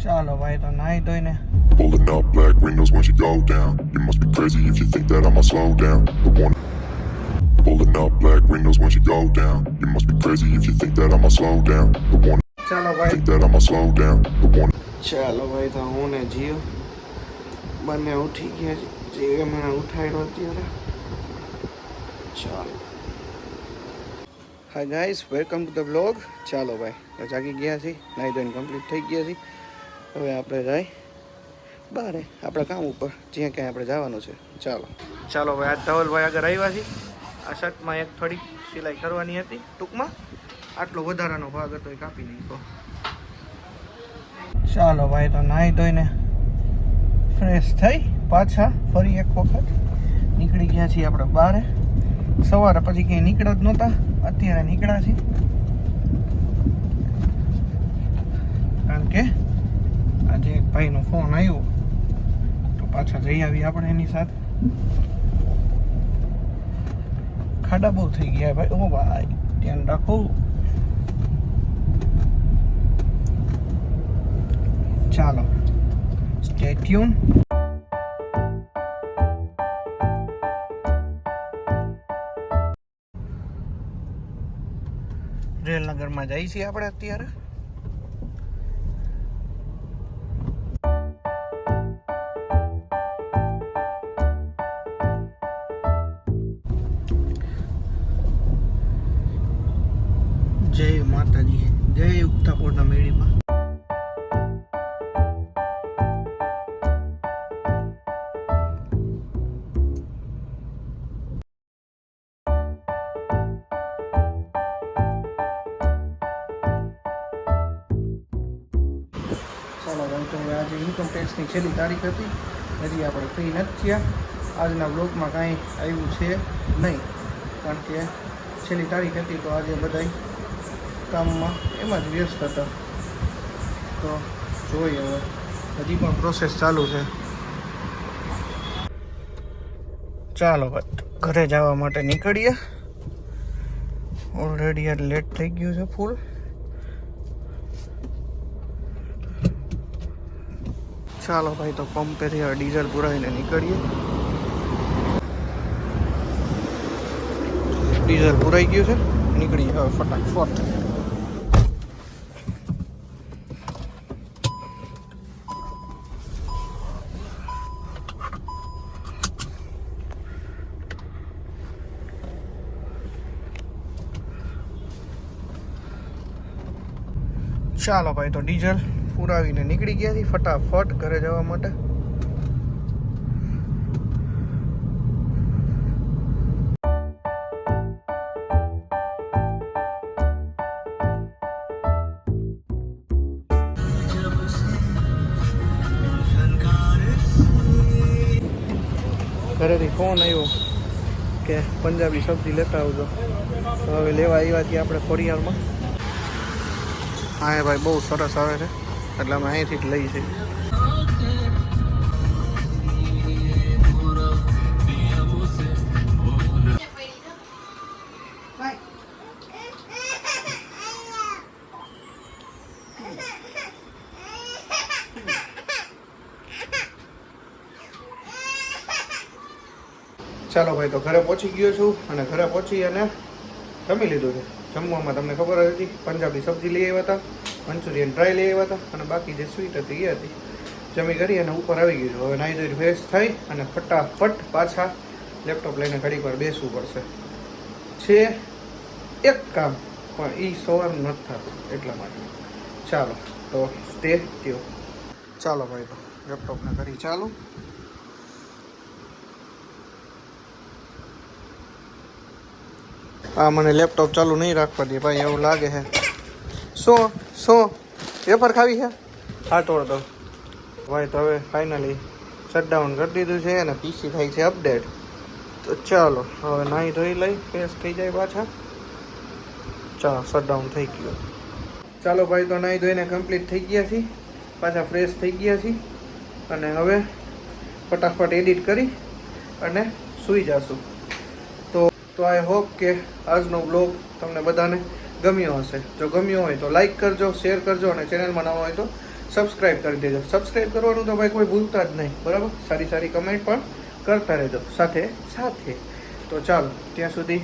ચાલો ભાઈ તો નાઈ ધોઈને Pulling up black windows once you go down. You must be crazy if you think that I'ma slow down. The one pulling up black windows once you go down. You must be crazy if you think that I'ma slow down. The one ચાલો ભાઈ think that I'ma slow down. The one ચાલો ભાઈ તો હું ને જીવ બંને ઉઠી ગયા છે. જીવે મને ઉઠાડ્યો અત્યારે. ચાલો hi guys, welcome to the blog. ચાલો ભાઈ તો જાગી ગયા છીએ, નાઈ ધોઈને કમ્પ્લીટ થઈ ગયા છીએ. હવે આપણે જાય બહાર આપણા કામ ઉપર, જ્યાં ક્યાંય આપણે જવાનું છે. ચાલો ભાઈ, આજ ધવલભાઈ આગળ આવ્યા છીએ. આ શર્ટમાં એક થોડી સિલાઈ કરવાની હતી, ટૂંકમાં આટલો વધારાનો ભાગ હતો એ કાપી નાખ્યો. ચાલો ભાઈ તો નાઈ ધોઈને ફ્રેશ થઈ પાછા ફરી એક વખત નીકળી ગયા છીએ આપણે બહાર. સવારે પછી ક્યાંય નીકળ્યા જ નહોતા, અત્યારે નીકળ્યા છીએ કારણ કે આજે એક ભાઈનો ફોન આવ્યો તો પાછા જઈ આવી આપણે એની સાથે. ખાડા બહુ થઈ ગયા ભાઈ. ઓ ભાઈ ધ્યાન રાખો. ચાલો સ્ટે ટ્યુન. રેલનગરમાં જઈએ છીએ આપણે અત્યારે. જય માતાજી, જય ઉગતાપોરના મેળીમાં. ચાલો ભાઈ તો હવે આજે ઇન્કમ ટેક્સની છેલ્લી તારીખ હતી, હજી આપણે ફ્રી નથી થયા. આજના બ્લોગમાં કાંઈ આવ્યું છે નહીં કારણ કે છેલ્લી તારીખ હતી તો આજે બધા કામમાં એમાં જ વ્યસ્ત હતા. તો જોઈએ હવે, હજી પણ પ્રોસેસ ચાલુ છે. ચાલો ભાઈ ઘરે જવા માટે નીકળીએ. ઓલરેડી યાર લેટ થઈ ગયું છે ફૂલ. ચાલો ભાઈ તો પંપેથી ડીઝલ પુરાવીને નીકળીએ. ડીઝલ પુરાઈ ગયું છે, નીકળીએ હવે ફટાફટ. ચાલો ભાઈ તો ડીઝલ પુરાવીને નીકળી ગયા છીએ ફટાફટ ઘરે જવા માટે. ઘરેથી ફોન આવ્યો કે પંજાબી સબ્જી લેતા આવજો. તો હવે લેવા આવ્યા છીએ આપણે ખોડિયારમાં. હા ભાઈ બહુ સરસ આવે છે એટલે અમે અહીંથી જ લઈ છીએ. ચાલો ભાઈ તો ઘરે પહોંચી ગયો છું અને ઘરે પહોંચી અને જમી લીધું છે. જમવામાં તમને ખબર હતી પંજાબી સબ્જી લઈ આવ્યા હતા, મંચુરિયન ડ્રાય લઈ આવ્યા હતા અને બાકી જે સ્વીટ હતી એ હતી. જમી કરી અને ઉપર આવી ગયું છું. હવે નાહી ધોઈ ફ્રેશ થઈ અને ફટાફટ પાછા લેપટોપ લઈને ઘડીક વાર બેસવું પડશે. છે એક કામ પણ એ સવારનું નથી થતું એટલા માટે. ચાલો તો સ્ટે ટ્યુન. ચાલો ભાઈ તો લેપટોપને કરી ચાલુ. હા મને લેપટોપ ચાલુ નહીં રાખવા દે ભાઈ, એવું લાગે છે. શું પેપર ખાવી છે? હા તોડ દો ભાઈ. તો હવે ફાઇનલી શટડાઉન કરી દીધું છે અને પીસી થાય છે અપડેટ. તો ચાલો હવે નાહી ધોઈ લઈ, ફ્રેશ થઈ જાય પાછા. ચાલો શટડાઉન થઈ ગયું. ચાલો ભાઈ તો નાહી ધોઈને કમ્પ્લીટ થઈ ગયા છીએ, પાછા ફ્રેશ થઈ ગયા છીએ અને હવે ફટાફટ એડિટ કરી અને સૂઈ જશું. તો આઈ હોપ કે આજનો બ્લોગ તમને બધાને ગમ્યો હશે. જો ગમ્યો હોય તો લાઈક કરજો, શેર કરજો અને ચેનલમાં નવા હોય તો સબસ્ક્રાઈબ કરી દેજો. સબસ્ક્રાઈબ કરવાનું તો ભાઈ કોઈ ભૂલતા જ નહીં, બરાબર. સારી સારી કમેન્ટ પણ કરતા રહેજો સાથે સાથે. તો ચાલો ત્યાં સુધી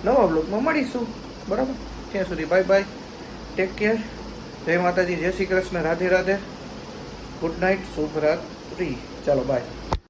નવા બ્લોગમાં મળીશું, બરાબર. ત્યાં સુધી બાય બાય, ટેક કેર, જય માતાજી, જય શ્રી કૃષ્ણ, રાધે રાધે, ગુડ નાઇટ, શુભ રાત્રિ. ચાલો બાય.